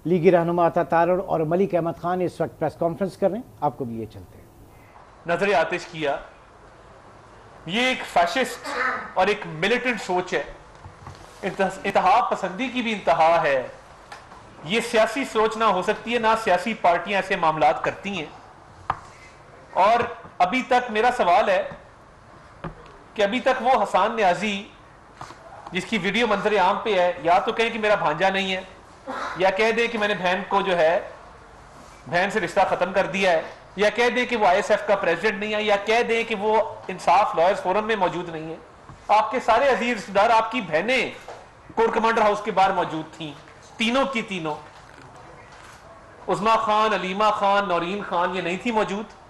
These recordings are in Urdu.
لیگی رہنما عطا تارڑ اور ملک احمد خان اس وقت پریس کانفرنس کر رہے ہیں، آپ کو بھی یہ چلتے ہیں۔ نظر آتش کیا، یہ ایک فیشسٹ اور ایک ملیٹنٹ سوچ ہے، انتہا پسندی کی بھی انتہا ہے۔ یہ سیاسی سوچ نہ ہو سکتی ہے، نہ سیاسی پارٹیاں ایسے معاملات کرتی ہیں۔ اور ابھی تک میرا سوال ہے کہ ابھی تک وہ حسان نیازی جس کی ویڈیو منظر عام پہ ہے، یا تو کہیں کہ میرا بھانجا نہیں ہے، یا کہہ دے کہ میں نے بہن کو جو ہے بہن سے رشتہ ختم کر دیا ہے، یا کہہ دے کہ وہ آئی ایس ایف کا پریزیڈنٹ نہیں ہے، یا کہہ دیں کہ وہ انصاف لائرز فورم میں موجود نہیں ہے۔ آپ کے سارے عزیز رشتہ دار، آپ کی بہنیں کور کمانڈر ہاؤس کے باہر موجود تھیں، تینوں کی تینوں، عظما خان، علیمہ خان، نورین خان، یہ نہیں تھی موجود۔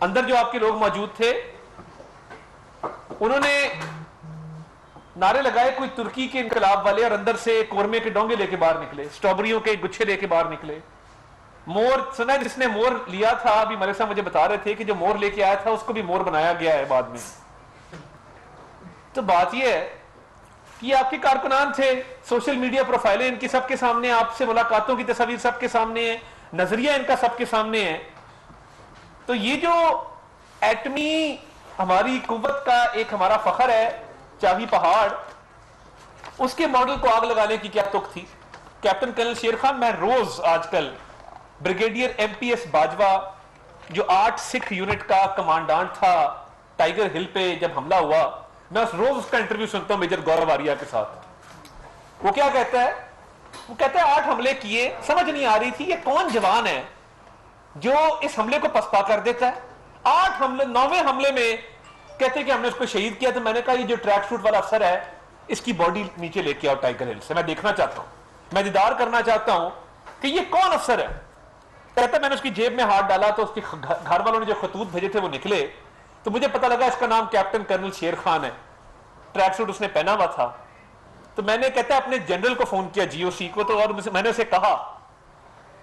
اندر جو آپ کے لوگ موجود تھے انہوں نے نعرے لگائے کوئی ترکی کے انقلاب والے، اور اندر سے قورمے کے ڈونگے لے کے باہر نکلے، اسٹرابریوں کے گچھے لے کے باہر نکلے۔ مور سنا جس نے مور لیا تھا، ابھی ملک صاحب مجھے بتا رہے تھے کہ جو مور لے کے آیا تھا اس کو بھی مور بنایا گیا ہے بعد میں۔ تو بات یہ ہے کہ آپ کے کارکنان تھے، سوشل میڈیا پروفائلیں ان کی سب کے سامنے، آپ سے ملاقاتوں کی تصاویر سب کے سامنے ہیں، نظریہ ان کا سب کے سامنے ہے۔ تو یہ جو ایٹمی ہماری قوت کا ایک ہمارا فخر ہے چاوی پہاڑ، اس کے ماڈل کو آگ لگانے کی کیا تک تھی؟ کیپٹن کرنل شیر خان، میں روز آج کل brigadier M P S Bajwa جو 8 سکھ یونٹ کا کمانڈانٹ تھا ٹائیگر ہل پہ جب حملہ ہوا، میں روز اس کا انٹرویو سنتا ہوں میجر گورو آریہ کے ساتھ۔ وہ کیا کہتا ہے؟ وہ کہتا ہے 8 حملے کیے، سمجھ نہیں آ رہی تھی یہ کون جوان ہے جو اس حملے کو پسپا کر دیتا ہے۔ 8 حملے، 9ویں حملے میں کہتے کہ ہم نے اس کو شہید کیا، تو میں نے کہا یہ جو ٹریک سوٹ والا افسر ہے اس کی باڈی نیچے لے کے آؤ ٹائیگر ہل سے، میں دیکھنا چاہتا ہوں، میں دیدار کرنا چاہتا ہوں کہ یہ کون افسر ہے۔ کہتا ہے میں نے اس کی جیب میں ہاتھ ڈالا تو اس کے گھر والوں نے جو خطوط بھیجے تھے وہ نکلے، تو مجھے پتہ لگا اس کا نام کیپٹن کرنل شیر خان ہے، ٹریک سوٹ اس نے پہنا ہوا تھا۔ تو میں نے کہتا ہے اپنے جنرل کو فون کیا، جی او سی کو، تو اور میں نے اسے کہا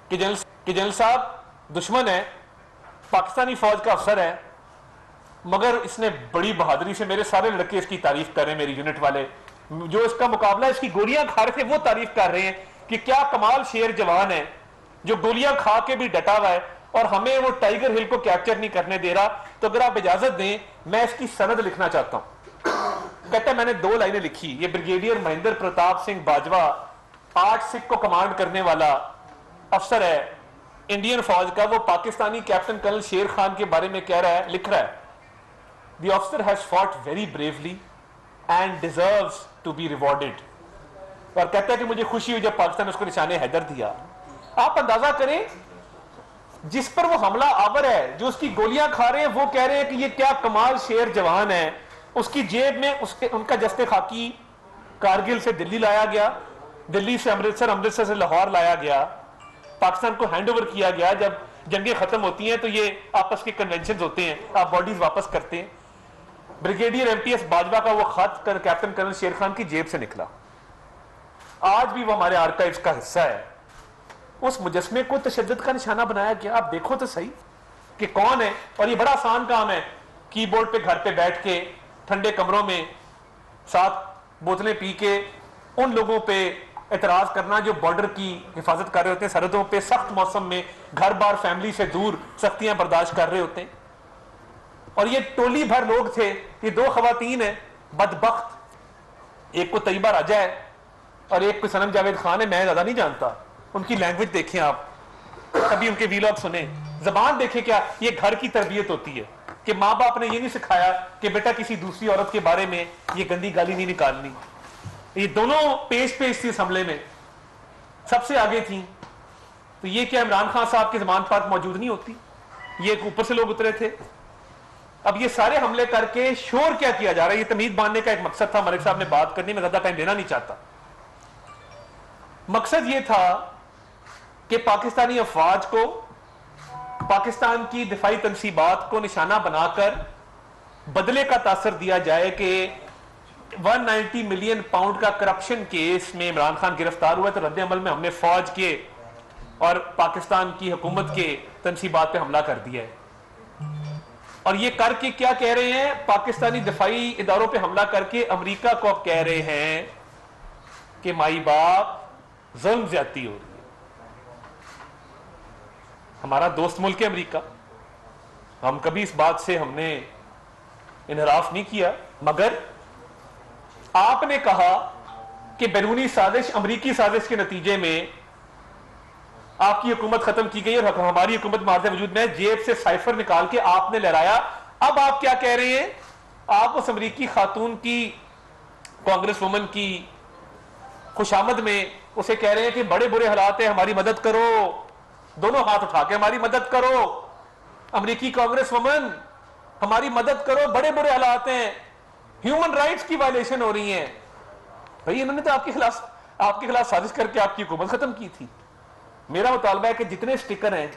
کہ جنرل صاحب دشمن ہے، پاکستانی فوج کا افسر ہے، مگر اس نے بڑی بہادری سے، میرے سارے لڑکے اس کی تعریف کر رہے ہیں، میری یونٹ والے جو اس کا مقابلہ اس کی گولیاں کھا رہے تھے وہ تعریف کر رہے ہیں کہ کیا کمال شیر جوان ہے جو گولیاں کھا کے بھی ڈٹا ہوا ہے، اور ہمیں وہ ٹائیگر ہل کو کیپچر نہیں کرنے دے رہا۔ تو اگر آپ اجازت دیں میں اس کی سند لکھنا چاہتا ہوں۔ کہتا ہے میں نے 2 لائنیں لکھی۔ یہ بریگیڈیئر مہندر پرتاپ سنگھ باجوہ 8 سکھ کو کمانڈ کرنے والا افسر ہے انڈین فوج کا، وہ پاکستانی کیپٹن کرنل شیر خان کے بارے میں کہہ رہا ہے، لکھ رہا ہے The officer has fought very bravely and deserves to be rewarded۔ اور کہتا ہے کہ مجھے خوشی ہوئی جب پاکستان نے اس کو نشان حیدر دیا۔ آپ اندازہ کریں جس پر وہ حملہ آور ہے، جو اس کی گولیاں کھا رہے ہیں، وہ کہہ رہے ہیں کہ یہ کیا کمال شیر جوان ہے۔ اس کی جیب میں ان کا جستے خاکی کارگل سے دلی لایا گیا، دلی سے امرتسر، امرتسر سے لاہور لایا گیا، پاکستان کو ہینڈ اوور کیا گیا۔ جب جنگیں ختم ہوتی ہیں تو یہ آپس کے کنونشنز ہوتے ہیں، آپ باڈیز واپس کرتے ہیں۔ Brigadier M P S Bajwa کا وہ خط کیپٹن کرنل شیر خان کی جیب سے نکلا، آج بھی وہ ہمارے آرکائیوز کا حصہ ہے۔ اس مجسمے کو تشدد کا نشانہ بنایا گیا۔ آپ دیکھو تو صحیح کہ کون ہے، اور یہ بڑا آسان کام ہے، کی بورڈ پہ گھر پہ بیٹھ کے ٹھنڈے کمروں میں 7 بوتلیں پی کے ان لوگوں پہ اعتراض کرنا جو بارڈر کی حفاظت کر رہے ہوتے ہیں، سرحدوں پہ سخت موسم میں گھر بار فیملی سے دور سختیاں برداشت کر رہے ہوتے ہیں۔ اور یہ ٹولی بھر لوگ تھے، یہ 2 خواتین ہیں بدبخت، ایک کو طیبہ راجہ ہے اور ایک کو صنم جاوید خان ہے، میں زیادہ نہیں جانتا، ان کی لینگویج دیکھیں آپ، کبھی ان کے ویلاگ سنیں، زبان دیکھیں، کیا یہ گھر کی تربیت ہوتی ہے کہ ماں باپ نے یہ نہیں سکھایا کہ بیٹا کسی دوسری عورت کے بارے میں یہ گندی گالی نہیں نکالنی۔ یہ دونوں پیش تھی اس حملے میں، سب سے آگے تھیں۔ تو یہ کیا عمران خان صاحب کی زبان پاک موجود نہیں ہوتی؟ یہ اوپر سے لوگ اترے تھے۔ اب یہ سارے حملے کر کے شور کیا کیا جا رہا ہے؟ یہ تمہید باندھنے کا ایک مقصد تھا، ملک صاحب نے بات کرنی، میں زیادہ ٹائم دینا نہیں چاہتا۔ مقصد یہ تھا کہ پاکستانی افواج کو، پاکستان کی دفاعی تنصیبات کو نشانہ بنا کر بدلے کا تاثر دیا جائے کہ 190 ملین پاؤنڈ کا کرپشن کیس میں عمران خان گرفتار ہوا، تو رد عمل میں ہم نے فوج کے اور پاکستان کی حکومت کے تنصیبات پہ حملہ کر دیا ہے۔ اور یہ کر کے کیا کہہ رہے ہیں؟ پاکستانی دفاعی اداروں پہ حملہ کر کے امریکہ کو اب کہہ رہے ہیں کہ مائی باپ ظلم زیادتی ہو رہی ہے۔ ہمارا دوست ملک ہے امریکہ، ہم کبھی اس بات سے ہم نے انحراف نہیں کیا، مگر آپ نے کہا کہ بیرونی سازش، امریکی سازش کے نتیجے میں آپ کی حکومت ختم کی گئی اور ہماری حکومت معرض وجود میں جیب سے سائفر نکال کے آپ نے لہرایا۔ اب آپ کیا کہہ رہے ہیں؟ آپ اس امریکی خاتون کی، کانگریس وومن کی خوشامد میں اسے کہہ رہے ہیں کہ بڑے برے حالات ہیں، ہماری مدد کرو، دونوں ہاتھ اٹھا کے ہماری مدد کرو، امریکی کانگریس وومن ہماری مدد کرو، بڑے برے حالات ہیں، ہیومن رائٹس کی وائلیشن ہو رہی ہیں۔ بھئی انہوں نے تو آپ کے خلاف سازش کر کے آپ کی حکومت ختم کی تھی۔ میرا مطالبہ ہے کہ جتنے سٹیکر ہیں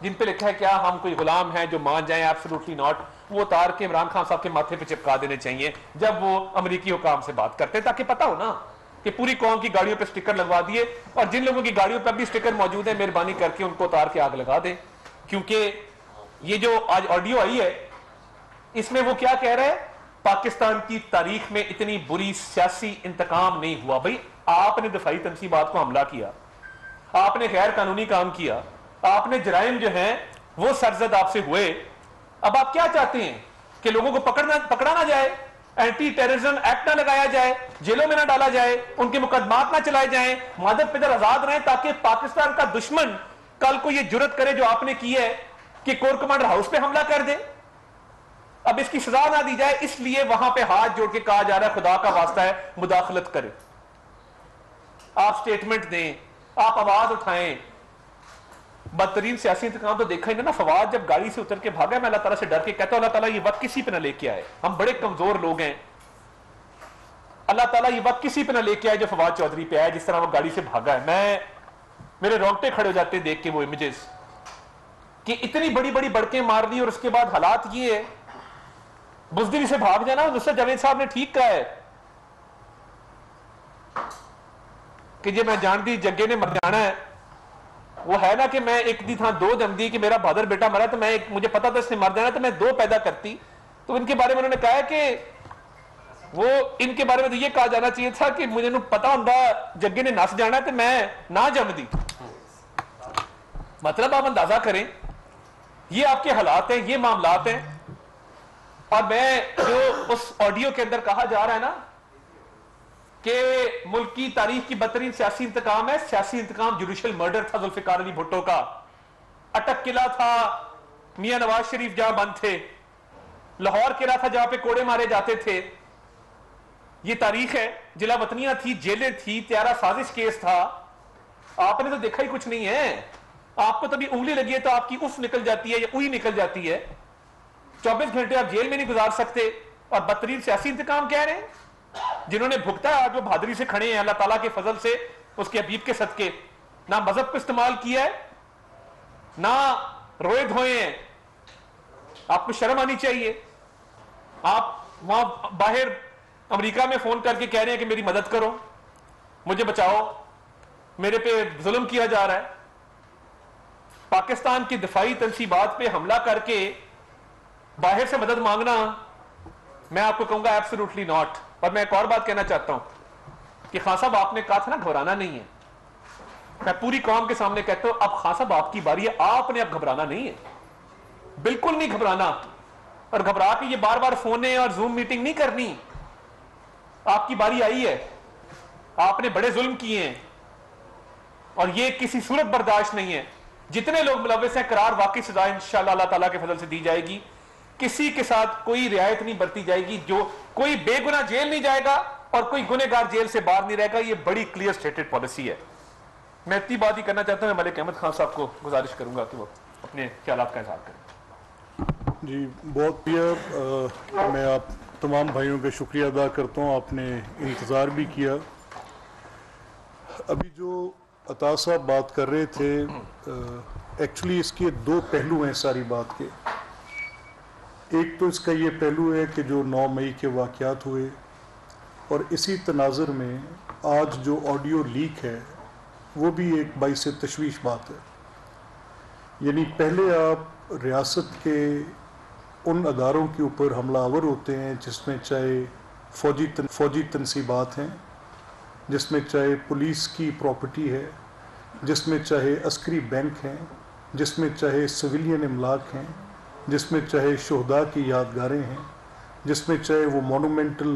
جن پہ لکھا ہے کیا ہم کوئی غلام ہیں جو مان جائیں، ایبسولوٹلی ناٹ، وہ اتار کے عمران خان صاحب کے ماتھے پہ چپکا دینے چاہیے جب وہ امریکی حکام سے بات کرتے ہیں، تاکہ پتہ ہو نا کہ پوری قوم کی گاڑیوں پہ سٹیکر لگوا دیے، اور جن لوگوں کی گاڑیوں پہ بھی سٹیکر موجود ہیں مہربانی کر کے ان کو اتار کے آگ لگا دیں۔ کیونکہ یہ جو آج آڈیو آئی ہے اس میں وہ کیا کہہ رہا ہے؟ پاکستان کی تاریخ میں اتنی بری سیاسی انتقام نہیں ہوا۔ بھئی آپ نے دفاعی تنصیبات کو حملہ کیا، آپ نے غیر قانونی کام کیا، آپ نے جرائم جو ہیں وہ سرزد آپ سے ہوئے، اب آپ کیا چاہتے ہیں کہ لوگوں کو پکڑا نہ جائے، اینٹی ٹیررزم ایکٹ نہ لگایا جائے، جیلوں میں نہ ڈالا جائے، ان کے مقدمات نہ چلائے جائیں، مادر پدر آزاد رہیں، تاکہ پاکستان کا دشمن کل کو یہ جرت کرے جو آپ نے کی ہے کہ کور کمانڈر ہاؤس پہ حملہ کر دے۔ اب اس کی سزا نہ دی جائے، اس لیے وہاں پہ ہاتھ جوڑ کے کہا جا رہا ہے خدا کا واسطہ ہے مداخلت کرے، آپ سٹیٹمنٹ دیں، آپ آواز اٹھائیں۔ بدترین سیاسی انتقام تو دیکھا ہی نا، فواد جب گاڑی سے اتر کے بھاگا، میں اللہ تعالیٰ سے ڈر کے کہتا ہوں اللہ تعالیٰ یہ وقت کسی پہ نہ لے کے آئے، ہم بڑے کمزور لوگ ہیں، اللہ تعالیٰ یہ وقت کسی پہ نہ لے کے آئے جو فواد چودھری پہ آئے، جس طرح وہ گاڑی سے بھاگا ہے۔ میرے رونگٹے کھڑے ہو جاتے ہیں دیکھ کے وہ امیجز کہ اتنی بڑی بڑی بڑکیں مار دی، اور اس کے بعد حالات یہ ہے، بزدلی سے بھاگ جانا۔ نصرت جاوید صاحب نے ٹھیک کہا ہے کہ جی میں جان دی جگے نے مر جانا ہے، وہ ہے نا کہ میں ایک دی تھا دو جم دی، کہ میرا بہادر بیٹا مرا تو میں مجھے پتا تھا اس نے مر جانا تو میں دو پیدا کرتی۔ تو ان کے بارے میں انہوں نے کہا ہے کہ وہ ان کے بارے میں تو یہ کہا جانا چاہیے تھا کہ مجھے پتا ہوں جگے نے نس جانا ہے تو میں نہ جم دی۔ مطلب آپ اندازہ کریں یہ آپ کے حالات ہیں، یہ معاملات ہیں۔ اور میں جو اس آڈیو کے اندر کہا جا رہا ہے نا کہ ملک کی تاریخ کی بدترین سیاسی انتقام ہے، سیاسی انتقام جوڈیشل مرڈر تھا ذوالفقار علی بھٹو کا، اٹک قلعہ تھا میاں نواز شریف جہاں بند تھے، لاہور قلعہ تھا جہاں پہ کوڑے مارے جاتے تھے، یہ تاریخ ہے، جلا وطنیاں تھی، جیلیں تھی، تیارہ سازش کیس تھا۔ آپ نے تو دیکھا ہی کچھ نہیں ہے، آپ کو تبھی انگلی لگی ہے تو آپ کی اف نکل جاتی ہے یا اوئی نکل جاتی ہے، 24 گھنٹے آپ جیل میں نہیں گزار سکتے، اور بدترین سیاسی انتقام کہہ رہے ہیں جنہوں نے بھگتا ہے آج وہ بہادری سے کھڑے ہیں اللہ تعالیٰ کے فضل سے، اس کے حبیب کے صدقے، نہ مذہب کو استعمال کیا ہے نہ روئے دھوئے ہیں۔ آپ کو شرم آنی چاہیے۔ آپ وہاں باہر امریکہ میں فون کر کے کہہ رہے ہیں کہ میری مدد کرو، مجھے بچاؤ، میرے پہ ظلم کیا جا رہا ہے۔ پاکستان کی دفاعی تنصیبات پہ حملہ کر کے باہر سے مدد مانگنا، میں آپ کو کہوں گا ایبسولوٹلی ناٹ۔ اور میں ایک اور بات کہنا چاہتا ہوں کہ خان صاحب آپ نے کہا تھا نا گھبرانا نہیں ہے، میں پوری قوم کے سامنے کہتا ہوں اب خان صاحب آپ کی باری ہے، آپ نے اب گھبرانا نہیں ہے، بالکل نہیں گھبرانا، اور گھبرا کے یہ بار بار فونیں اور زوم میٹنگ نہیں کرنی۔ آپ کی باری آئی ہے، آپ نے بڑے ظلم کیے ہیں اور یہ کسی صورت برداشت نہیں ہے۔ جتنے لوگ ملوث ہیں قرار واقعی سزا انشاءاللہ اللہ تعالیٰ کے فضل سے دی جائے گی، کسی کے ساتھ کوئی رعایت نہیں برتی جائے گی، جو کوئی بے گناہ جیل نہیں جائے گا اور کوئی گنہگار جیل سے باہر نہیں رہے گا، یہ بڑی کلیئر سٹیٹڈ پالیسی ہے۔ میں اتنی بات ہی کرنا چاہتا ہوں، میں ملک احمد خان صاحب کو گزارش کروں گا کہ وہ اپنے خیالات کا اظہار کریں۔ جی بہت میں آپ تمام بھائیوں کا شکریہ ادا کرتا ہوں، آپ نے انتظار بھی کیا۔ ابھی جو عطا صاحب بات کر رہے تھے، ایکچولی اس کے دو پہلو ہیں ساری بات کے۔ ایک تو اس کا یہ پہلو ہے کہ جو 9 مئی کے واقعات ہوئے، اور اسی تناظر میں آج جو آڈیو لیک ہے وہ بھی ایک باعث تشویش بات ہے۔ یعنی پہلے آپ ریاست کے ان اداروں کے اوپر حملہ آور ہوتے ہیں جس میں چاہے فوجی تنصیبات ہیں، جس میں چاہے پولیس کی پراپرٹی ہے، جس میں چاہے عسکری بینک ہیں، جس میں چاہے سویلین املاک ہیں، جس میں چاہے شہداء کی یادگاریں ہیں، جس میں چاہے وہ مونومنٹل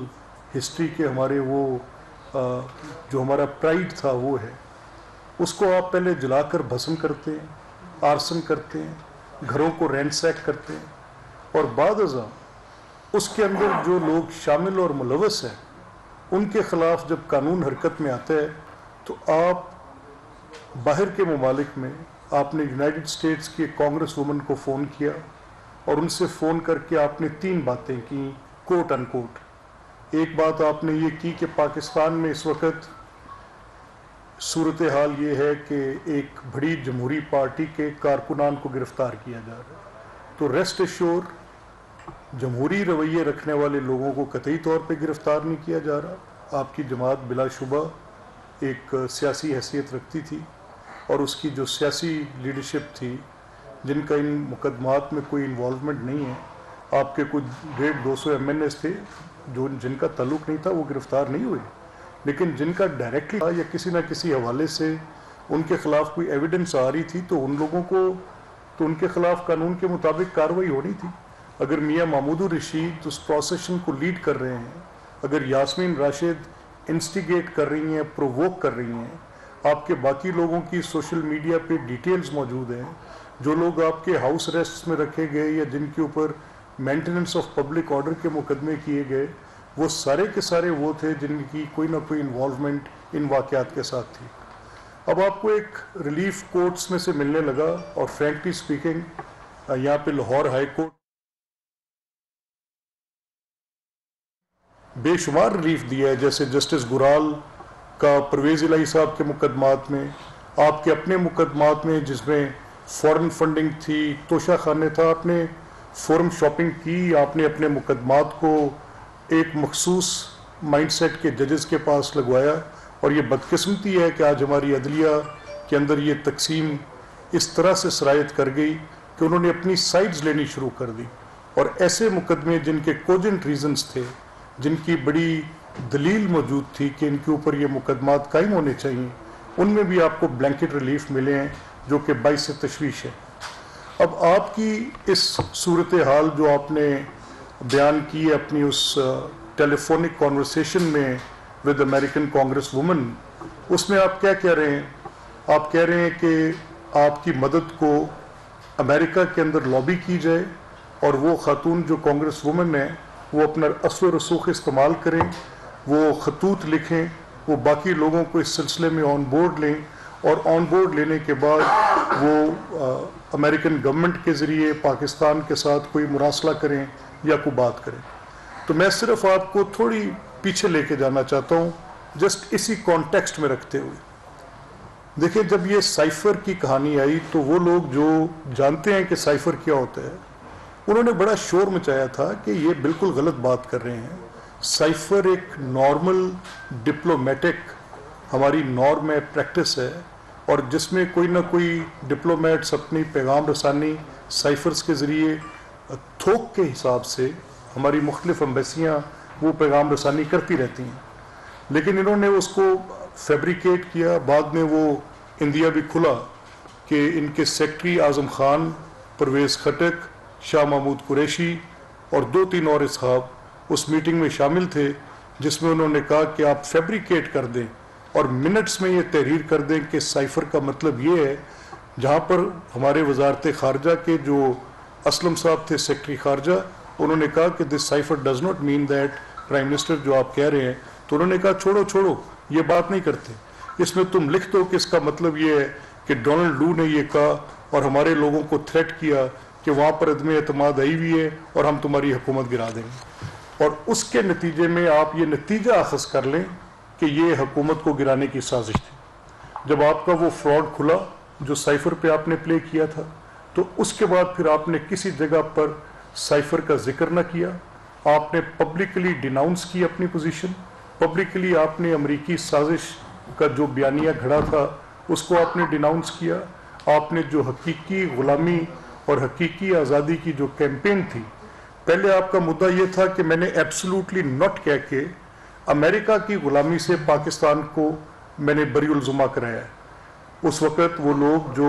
ہسٹری کے ہمارے وہ جو ہمارا پرائڈ تھا وہ ہے، اس کو آپ پہلے جلا کر بھسم کرتے ہیں، آرسن کرتے ہیں، گھروں کو رینسیک کرتے ہیں، اور بعد ازاں اس کے اندر جو لوگ شامل اور ملوث ہیں ان کے خلاف جب قانون حرکت میں آتا ہے تو آپ باہر کے ممالک میں آپ نے یونائٹڈ اسٹیٹس کی ایک کانگریس وومن کو فون کیا اور ان سے فون کر کے آپ نے 3 باتیں کی، کوٹ ان کوٹ۔ ایک بات آپ نے یہ کی کہ پاکستان میں اس وقت صورتحال یہ ہے کہ ایک بڑی جمہوری پارٹی کے کارکنان کو گرفتار کیا جا رہا ہے، تو ریسٹ ایشور جمہوری رویے رکھنے والے لوگوں کو قطعی طور پہ گرفتار نہیں کیا جا رہا۔ آپ کی جماعت بلا شبہ ایک سیاسی حیثیت رکھتی تھی، اور اس کی جو سیاسی لیڈرشپ تھی جن کا ان مقدمات میں کوئی انوالومنٹ نہیں ہے، آپ کے کچھ 150-200 MNAs تھے جن کا تعلق نہیں تھا، وہ گرفتار نہیں ہوئے، لیکن جن کا ڈائریکٹلی یا کسی نہ کسی حوالے سے ان کے خلاف کوئی ایویڈنس آ رہی تھی تو ان لوگوں کو تو ان کے خلاف قانون کے مطابق کارروائی ہونی تھی۔ اگر میاں محمود الرشید اس پروسیشن کو لیڈ کر رہے ہیں، اگر یاسمین راشد انسٹیگیٹ کر رہی ہیں، پرووک کر رہی ہیں، آپ کے باقی لوگوں کی سوشل میڈیا پہ ڈیٹیلز موجود ہیں، جو لوگ آپ کے ہاؤس اریسٹ میں رکھے گئے یا جن کے اوپر مینٹیننس آف پبلک آرڈر کے مقدمے کیے گئے، وہ سارے کے سارے وہ تھے جن کی کوئی نہ کوئی انوالومنٹ ان واقعات کے ساتھ تھی۔ اب آپ کو ایک ریلیف کورٹس میں سے ملنے لگا، اور فرینکلی سپیکنگ یہاں پہ لاہور ہائی کورٹ بے شمار ریلیف دیا ہے، جیسے جسٹس گرال کا پرویز الہی صاحب کے مقدمات میں، آپ کے اپنے مقدمات میں جس میں فورن فنڈنگ تھی، توشہ خانے تھا، آپ نے فورم شاپنگ کی، آپ نے اپنے مقدمات کو ایک مخصوص مائنڈ سیٹ کے ججز کے پاس لگوایا، اور یہ بدقسمتی ہے کہ آج ہماری عدلیہ کے اندر یہ تقسیم اس طرح سے سرایت کر گئی کہ انہوں نے اپنی سائڈز لینی شروع کر دی، اور ایسے مقدمے جن کے کوجنٹ ریزنز تھے، جن کی بڑی دلیل موجود تھی کہ ان کے اوپر یہ مقدمات قائم ہونے چاہیے، ان میں بھی آپ کو بلینکٹ ریلیف ملے ہیں، جو کہ باعث تشویش ہے۔ اب آپ کی اس صورتحال جو آپ نے بیان کی ہے اپنی اس ٹیلی فونک کانورسیشن میں ود امریکن کانگریس وومن، اس میں آپ کیا کہہ رہے ہیں؟ آپ کہہ رہے ہیں کہ آپ کی مدد کو امریکہ کے اندر لابی کی جائے، اور وہ خاتون جو کانگریس وومن ہیں وہ اپنا اثر و رسوخ استعمال کریں، وہ خطوط لکھیں، وہ باقی لوگوں کو اس سلسلے میں آن بورڈ لیں، اور آن بورڈ لینے کے بعد وہ امریکن گورنمنٹ کے ذریعے پاکستان کے ساتھ کوئی مراسلہ کریں یا کوئی بات کریں۔ تو میں صرف آپ کو تھوڑی پیچھے لے کے جانا چاہتا ہوں، جسٹ اسی کانٹیکسٹ میں رکھتے ہوئے۔ دیکھیں، جب یہ سائفر کی کہانی آئی تو وہ لوگ جو جانتے ہیں کہ سائفر کیا ہوتا ہے، انہوں نے بڑا شور مچایا تھا کہ یہ بالکل غلط بات کر رہے ہیں۔ سائفر ایک نارمل ڈپلومیٹک ہماری نارم ہے، پریکٹس ہے، اور جس میں کوئی نہ کوئی ڈپلومیٹس اپنی پیغام رسانی سائفرز کے ذریعے تھوک کے حساب سے ہماری مختلف ایمبیسیاں وہ پیغام رسانی کرتی رہتی ہیں، لیکن انہوں نے اس کو فیبریکیٹ کیا۔ بعد میں وہ انڈیا بھی کھلا کہ ان کے سیکرٹری اعظم خان، پرویز خٹک، شاہ محمود قریشی اور 2-3 اور اصحاب اس میٹنگ میں شامل تھے، جس میں انہوں نے کہا کہ آپ فیبریکیٹ کر دیں اور منٹس میں یہ تحریر کر دیں کہ سائفر کا مطلب یہ ہے، جہاں پر ہمارے وزارت خارجہ کے جو اسلم صاحب تھے سیکرٹری خارجہ، انہوں نے کہا کہ this cipher does not mean that prime minister جو آپ کہہ رہے ہیں، تو انہوں نے کہا چھوڑو یہ بات نہیں کرتے، اس میں تم لکھ دو کہ اس کا مطلب یہ ہے کہ ڈونلڈ لو نے یہ کہا اور ہمارے لوگوں کو تھریٹ کیا کہ وہاں پر عدم اعتماد آئی ہوئی ہے اور ہم تمہاری حکومت گرا دیں گے، اور اس کے نتیجے میں آپ یہ نتیجہ اخذ کر لیں کہ یہ حکومت کو گرانے کی سازش تھی۔ جب آپ کا وہ فراڈ کھلا جو سائفر پہ آپ نے پلے کیا تھا، تو اس کے بعد پھر آپ نے کسی جگہ پر سائفر کا ذکر نہ کیا، آپ نے پبلکلی ڈیناؤنس کی اپنی پوزیشن، پبلکلی آپ نے امریکی سازش کا جو بیانیہ گھڑا تھا اس کو آپ نے ڈیناؤنس کیا، آپ نے جو حقیقی غلامی اور حقیقی آزادی کی جو کیمپین تھی، پہلے آپ کا مدعا یہ تھا کہ میں نے ایبسولوٹلی ناٹ کہہ کے امریکہ کی غلامی سے پاکستان کو میں نے بری الزما کرایا ہے۔ اس وقت وہ لوگ جو